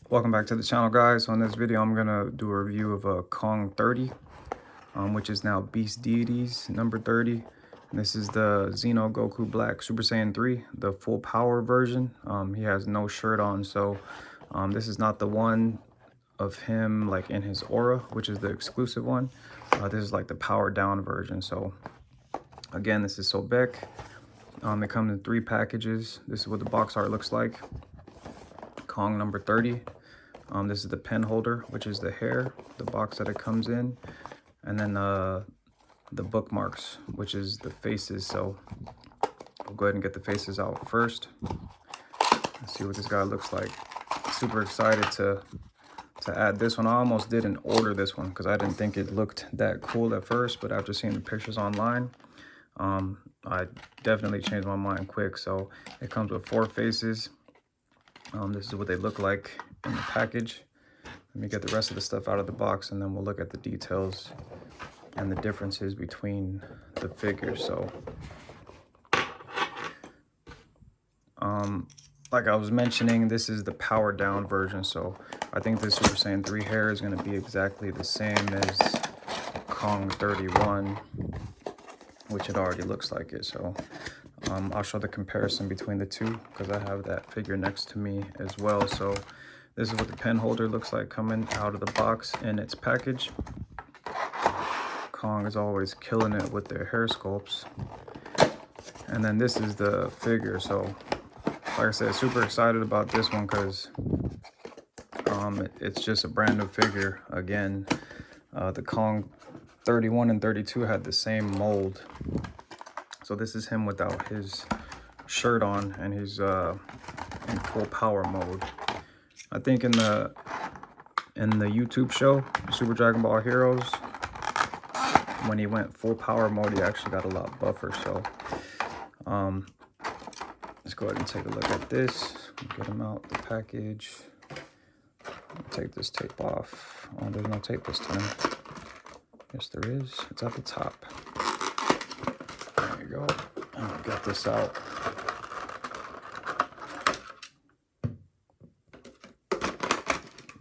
Welcome back to the channel, guys. On this video I'm gonna do a review of a Kong 30, which is now Beast Deities number 30. And this is the Xeno Goku Black Super Saiyan 3, the full power version. He has no shirt on, so this is not the one of him like in his aura, which is the exclusive one. This is like the powered down version. So again, this is Sobek. It comes in 3 packages. This is what the box art looks like. Kong number 30. This is the pen holder, which is the hair, the box that it comes in, and then the bookmarks, which is the faces. So we'll go ahead and get the faces out first. Let's see what this guy looks like. Super excited to add this one. I almost didn't order this one because I didn't think it looked that cool at first, but after seeing the pictures online, I definitely changed my mind quick. So it comes with 4 faces. This is what they look like in the package. Let me get the rest of the stuff out of the box, and then we'll look at the details and the differences between the figures. So like I was mentioning, this is the powered down version, so I think this Super Saiyan 3 hair is going to be exactly the same as Kong 31, which it already looks like it. So I'll show the comparison between the two because I have that figure next to me as well. So this is what the pen holder looks like coming out of the box in its package. Kong is always killing it with their hair sculpts. And then this is the figure. So like I said, super excited about this one because it's just a brand new figure. Again, the Kong 31 and 32 had the same mold. So this is him without his shirt on, and he's in full power mode. I think in the YouTube show, Super Dragon Ball Heroes, when he went full power mode, he actually got a lot buffer. So let's go ahead and take a look at this. Get him out the package. Take this tape off. Oh, there's no tape this time. Yes, there is. It's at the top. There you go. I'll get this out.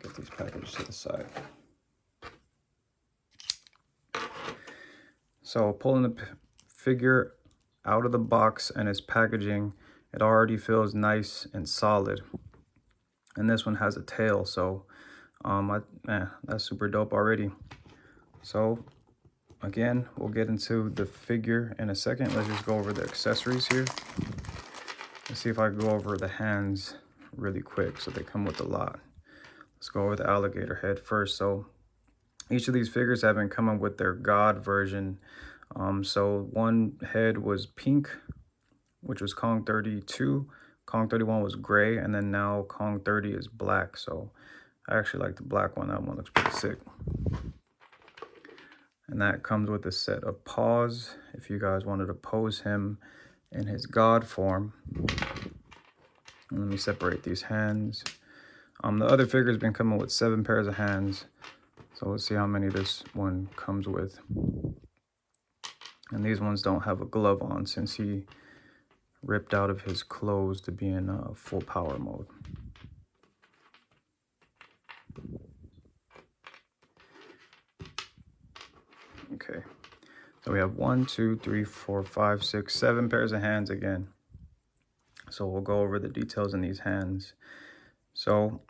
Get these packages to the side. So pulling the figure out of the box and its packaging, it already feels nice and solid. And this one has a tail, so that's super dope already. So again, we'll get into the figure in a second. Let's just go over the accessories here. Let's see if I can go over the hands really quick. So they come with a lot. Let's go over the alligator head first. So each of these figures have been coming with their God version. So one head was pink, which was Kong 32. Kong 31 was gray, and then now Kong 30 is black. So I actually like the black one. That one looks pretty sick. And that comes with a set of paws if you guys wanted to pose him in his God form. And let me separate these hands. The other figure's been coming with 7 pairs of hands. So let's see how many this one comes with. And these ones don't have a glove on since he ripped out of his clothes to be in full power mode. Okay, so we have 1, 2, 3, 4, 5, 6, 7 pairs of hands again. So we'll go over the details in these hands. So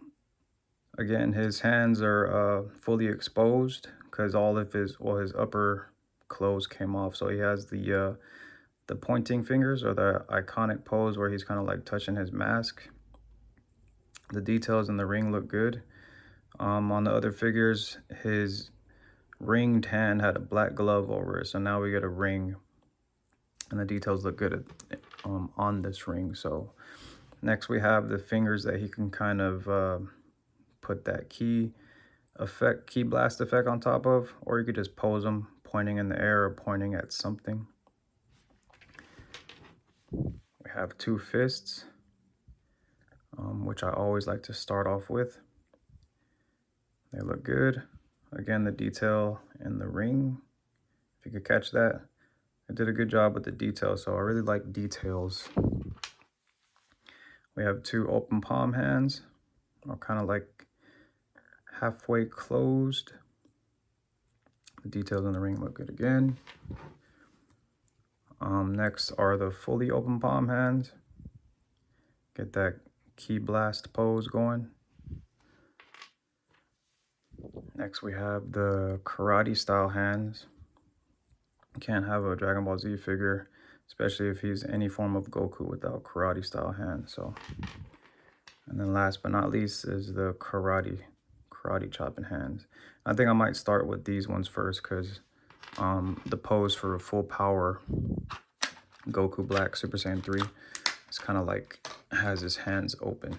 again, his hands are fully exposed because all of his upper clothes came off. So he has the pointing fingers, or the iconic pose where he's kind of like touching his mask. The details in the ring look good. On the other figures, his ringed hand had a black glove over it, so now we get a ring, and the details look good on this ring. So next we have the fingers that he can kind of put that key blast effect on top of, or you could just pose them pointing in the air or pointing at something. We have 2 fists, which I always like to start off with. They look good. Again, the detail in the ring, if you could catch that, it did a good job with the detail, so I really like details. We have 2 open palm hands. are kind of like halfway closed. The details on the ring look good again. Next are the fully open palm hands. Get that key blast pose going. Next we have the karate style hands. You can't have a Dragon Ball Z figure, especially if he's any form of Goku, without karate style hands. So, and then last but not least is the karate chopping hands. I think I might start with these ones first because the pose for full power Goku Black Super Saiyan 3 is kind of like has his hands open.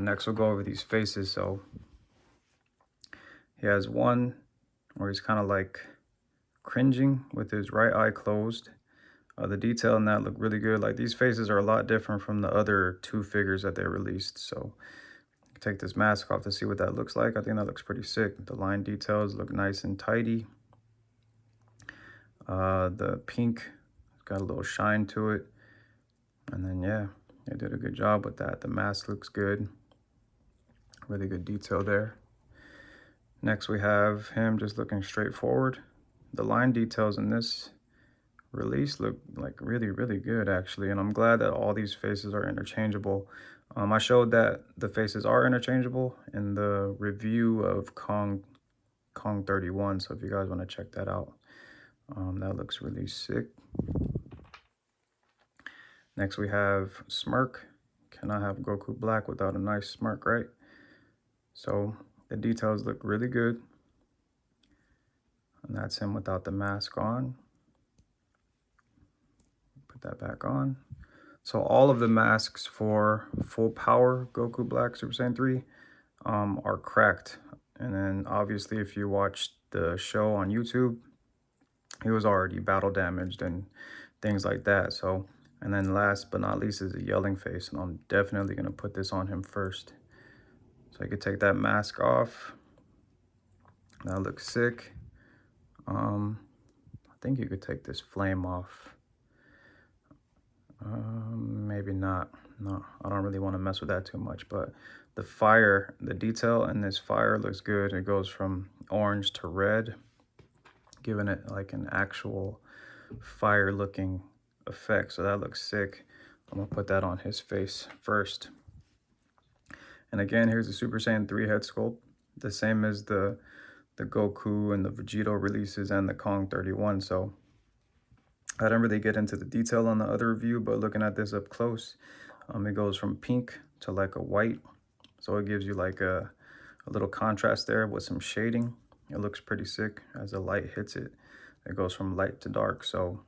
Next we'll go over these faces. So he has one where he's kind of like cringing with his right eye closed. The detail in that look really good. Like, these faces are a lot different from the other two figures that they released. So take this mask off to see what that looks like. I think that looks pretty sick. The line details look nice and tidy. The pink got a little shine to it. And then, yeah, they did a good job with that. The mask looks good. Really good detail there. Next, we have him just looking straight forward. The line details in this release look like really, really good, actually. And I'm glad that all these faces are interchangeable. I showed that the faces are interchangeable in the review of Kong 31. So if you guys want to check that out, that looks really sick. Next, we have Smirk. Cannot have Goku Black without a nice smirk, right? So the details look really good. And that's him without the mask on. Put that back on. So all of the masks for full power Goku Black Super Saiyan 3 are cracked. And then obviously if you watched the show on YouTube, he was already battle damaged and things like that. So, and then last but not least is the yelling face. And I'm definitely going to put this on him first. So I could take that mask off. That looks sick. I think you could take this flame off. Maybe not. No, I don't really want to mess with that too much. But the fire, the detail in this fire looks good. It goes from orange to red, giving it like an actual fire looking effect. So that looks sick. I'm gonna put that on his face first. And again, here's the Super Saiyan 3 head sculpt, the same as the Goku and the Vegito releases and the Kong 31. So I didn't really get into the detail on the other review, but looking at this up close, it goes from pink to like a white. So it gives you like a little contrast there with some shading. It looks pretty sick as the light hits it. It goes from light to dark. So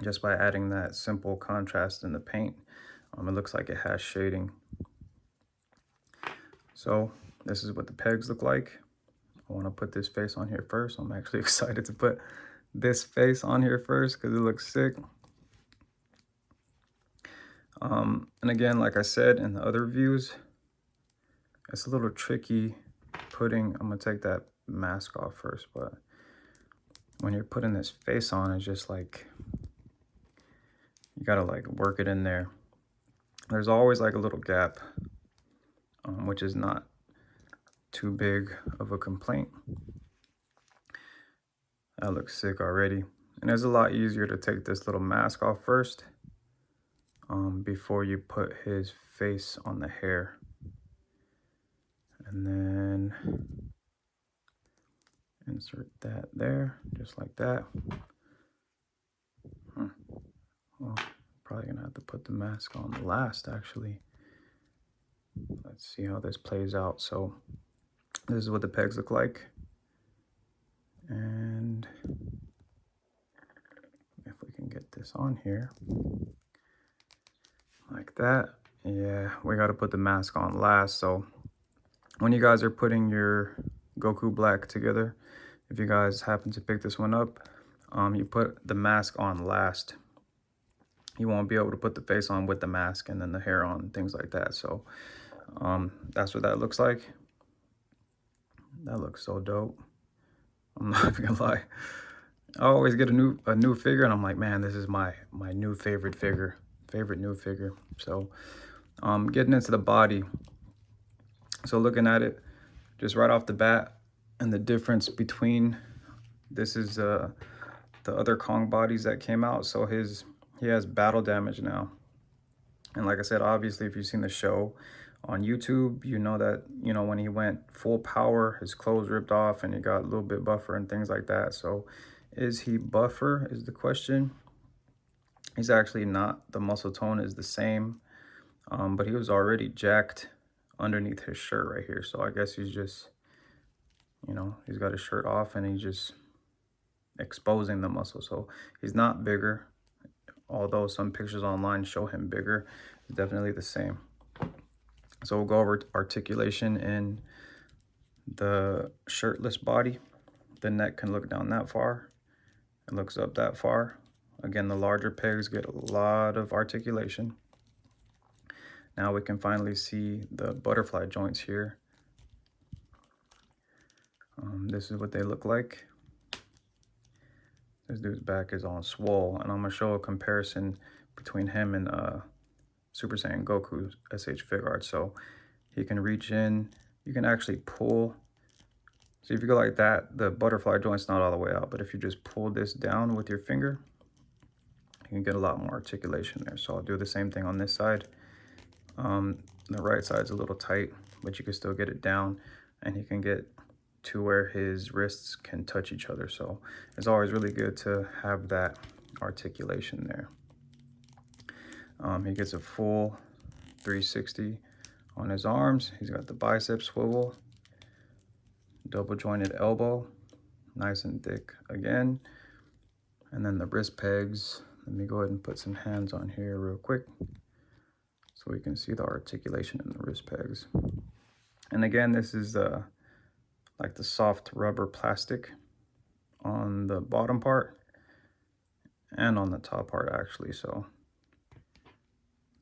just by adding that simple contrast in the paint, it looks like it has shading. So this is what the pegs look like. I want to put this face on here first. I'm actually excited to put this face on here first because it looks sick. And again, like I said in the other reviews, it's a little tricky putting, I'm gonna take that mask off first, but when you're putting this face on, it's just like, you gotta like work it in there. There's always like a little gap, which is not too big of a complaint. That looks sick already. And it's a lot easier to take this little mask off first before you put his face on the hair. And then insert that there, just like that. Well, probably gonna have to put the mask on last, actually. Let's see how this plays out. So this is what the pegs look like. And if we can get this on here like that, yeah, we got to put the mask on last. So when you guys are putting your Goku Black together, if you guys happen to pick this one up, you put the mask on last. You won't be able to put the face on with the mask and then the hair on, things like that. So that's what that looks like. That looks so dope. I'm not even gonna lie. I always get a new figure and I'm like, man, this is my new favorite new figure. So Getting into the body. So looking at it just right off the bat, and the difference between this is the other Kong bodies that came out. So he has battle damage now. And like I said, obviously, if you've seen the show on YouTube, you know that, you know, when he went full power, his clothes ripped off and he got a little bit buffer and things like that. So is he buffer is the question. He's actually not. The muscle tone is the same, but he was already jacked underneath his shirt right here. So I guess he's just, you know, he's got his shirt off and he's just exposing the muscle. So he's not bigger, although some pictures online show him bigger. It's definitely the same. So we'll go over articulation in the shirtless body. The neck can look down that far. It looks up that far. Again, the larger pegs get a lot of articulation. Now we can finally see the butterfly joints here. This is what they look like. This dude's back is all swole, and I'm gonna show a comparison between him and Super Saiyan Goku's SH Fig Art. So he can reach in, you can actually pull. So if you go like that, the butterfly joint's not all the way out, but if you just pull this down with your finger, you can get a lot more articulation there. So I'll do the same thing on this side. The right side's a little tight, but you can still get it down, and he can get to where his wrists can touch each other. So it's always really good to have that articulation there. He gets a full 360 on his arms. He's got the bicep swivel, double jointed elbow, nice and thick again. And then the wrist pegs. Let me go ahead and put some hands on here real quick so we can see the articulation in the wrist pegs. And again, this is like the soft rubber plastic on the bottom part and on the top part actually. So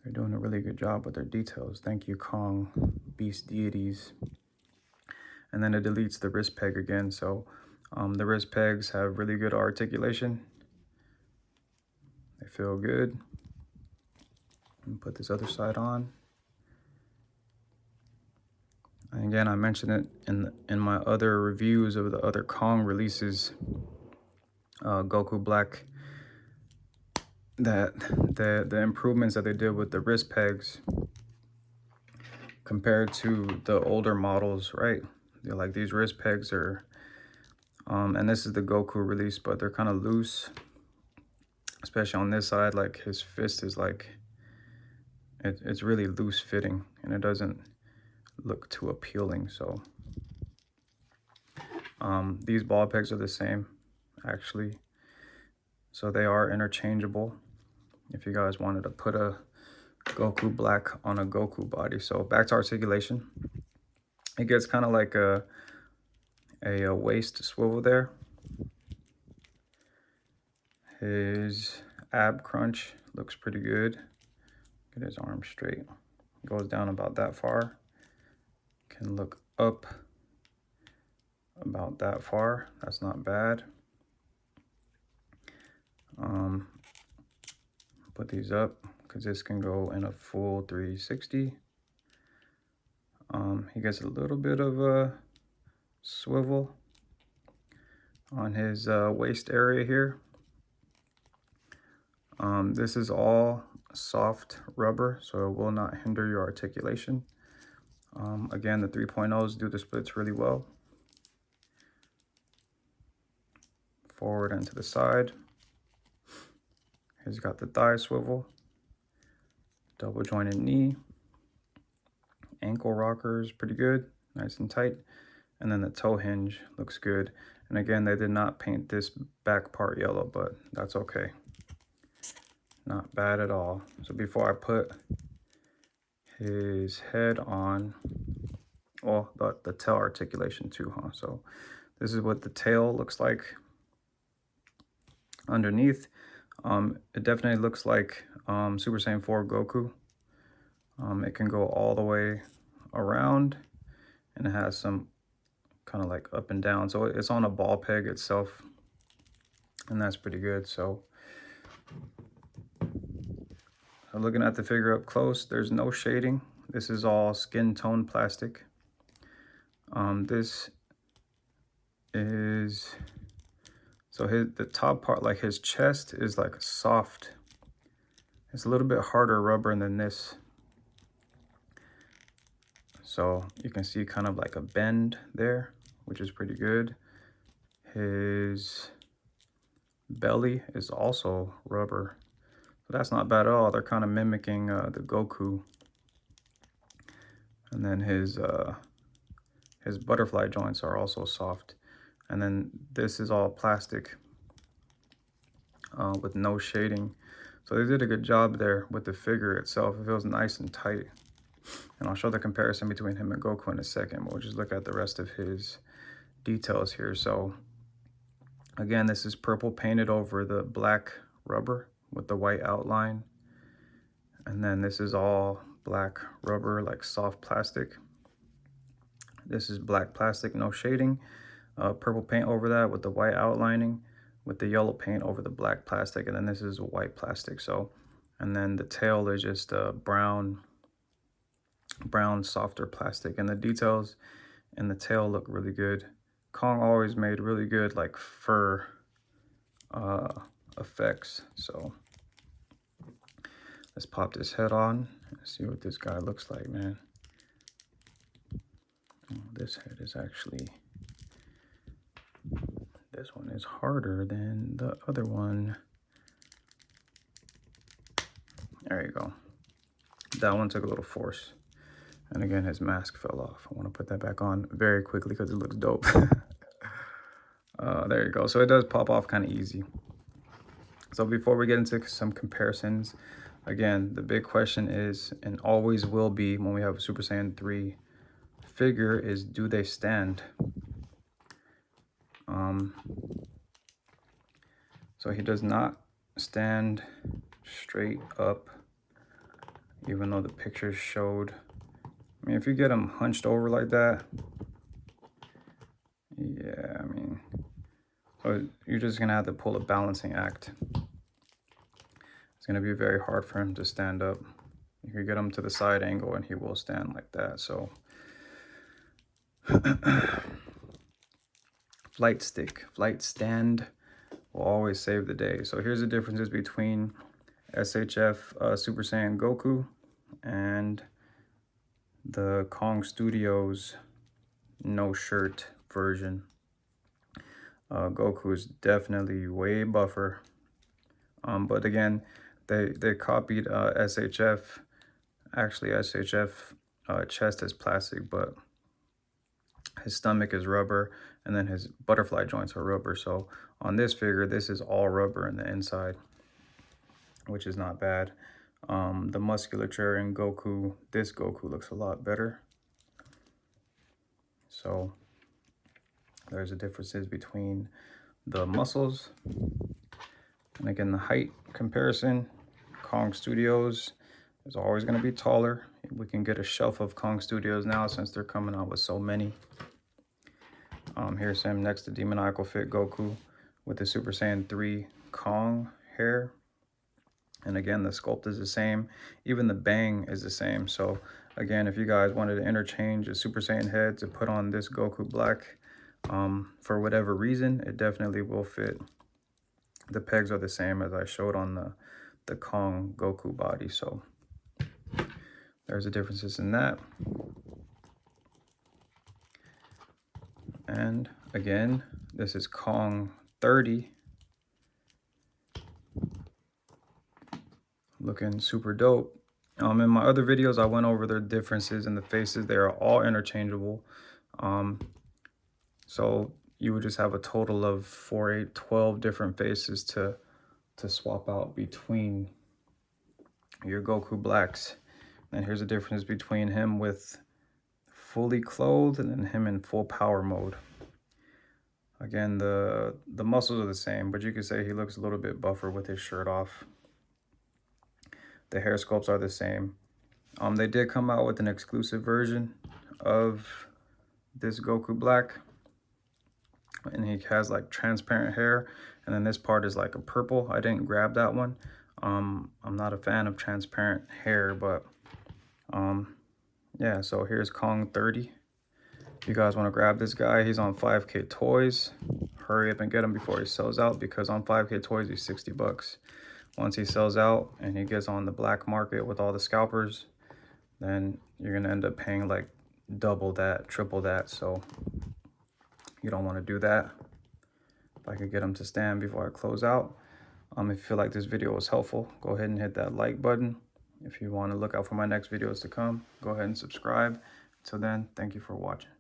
they're doing a really good job with their details. Thank you, Kong Beast Deities. And then it deletes the wrist peg again. So the wrist pegs have really good articulation. They feel good. And put this other side on. And again, I mentioned it in my other reviews of the other Kong releases, Goku Black, that the improvements that they did with the wrist pegs compared to the older models, right? They're like, these wrist pegs are, and this is the Goku release, but they're kind of loose, especially on this side. Like his fist is like, it's really loose fitting, and it doesn't look too appealing. So these ball pegs are the same actually, so they are interchangeable if you guys wanted to put a Goku Black on a Goku body. So back to articulation, it gets kind of like a waist swivel there. His ab crunch looks pretty good. Get his arm straight. Goes down about that far. Can look up about that far. That's not bad. Put these up because this can go in a full 360. He gets a little bit of a swivel on his waist area here. This is all soft rubber, so it will not hinder your articulation. Again, the 3.0s do the splits really well. Forward and to the side. He's got the thigh swivel, double jointed knee, ankle rockers, pretty good, nice and tight. And then the toe hinge looks good. And again, they did not paint this back part yellow, but that's okay. Not bad at all. So before I put his head on, well, the tail articulation too, huh? So this is what the tail looks like underneath. It definitely looks like Super Saiyan 4 Goku. It can go all the way around, and it has some kind of like up and down. So it's on a ball peg itself, and that's pretty good. So Looking at the figure up close, there's no shading. This is all skin tone plastic. This is, so the top part, like his chest, is like a soft, it's a little bit harder rubber than this. So you can see kind of like a bend there, which is pretty good. His belly is also rubber, so that's not bad at all. They're kind of mimicking the Goku. And then his butterfly joints are also soft. And then this is all plastic with no shading. So they did a good job there with the figure itself. It feels nice and tight. And I'll show the comparison between him and Goku in a second. We'll just look at the rest of his details here. So again, this is purple painted over the black rubber with the white outline. And then this is all black rubber, like soft plastic. This is black plastic, no shading. Purple paint over that with the white outlining, with the yellow paint over the black plastic. And then this is white plastic. So, and then the tail is just brown softer plastic, and the details in the tail look really good. Kong always made really good like fur effects. So let's pop this head on and see what this guy looks like, man. Oh, this head is actually, this one is harder than the other one. There you go. That one took a little force. And again, his mask fell off. I want to put that back on very quickly because it looks dope. There you go. So it does pop off kind of easy. So before we get into some comparisons, again, the big question is, and always will be when we have a Super Saiyan 3 figure, is do they stand? So he does not stand straight up, even though the pictures showed. I mean, if you get him hunched over like that, yeah, I mean, so you're just gonna have to pull a balancing act. It's gonna be very hard for him to stand up. You can get him to the side angle and he will stand like that. So flight stand will always save the day. So here's the differences between SHF Super Saiyan Goku and the Kong Studios no shirt version. Goku is definitely way buffer, but again, they copied SHF. Actually, SHF chest is plastic, but his stomach is rubber, and then his butterfly joints are rubber. So on this figure, this is all rubber in the inside, which is not bad. The musculature in Goku, this Goku looks a lot better. So there's the differences between the muscles. And again, the height comparison, Kong Studios is always going to be taller. We can get a shelf of Kong Studios now since they're coming out with so many. Here's him next to Demoniacal Fit Goku with the Super Saiyan 3 Kong hair. And again, the sculpt is the same. Even the bang is the same. So again, if you guys wanted to interchange a Super Saiyan head to put on this Goku Black, for whatever reason, it definitely will fit. The pegs are the same as I showed on the Kong Goku body. So there's the differences in that. And again, this is Kong 30. Looking super dope. In my other videos, I went over the differences in the faces. They are all interchangeable. So you would just have a total of 4, 8, 12 different faces to swap out between your Goku Blacks. And here's the difference between him with fully clothed and then him in full power mode. Again, the muscles are the same, but you could say he looks a little bit buffer with his shirt off. The hair sculpts are the same. They did come out with an exclusive version of this Goku Black, and he has like transparent hair, and then this part is like a purple. I didn't grab that one, I'm not a fan of transparent hair, but yeah, so here's Kong 30. If you guys want to grab this guy, he's on 5K Toys. Hurry up and get him before he sells out, because on 5K Toys he's 60 bucks. Once he sells out and he gets on the black market with all the scalpers, then you're gonna end up paying like double that, triple that. So you don't want to do that. If I could get him to stand before I close out. If you feel like this video was helpful, go ahead and hit that like button. If you want to look out for my next videos to come, go ahead and subscribe. Until then, thank you for watching.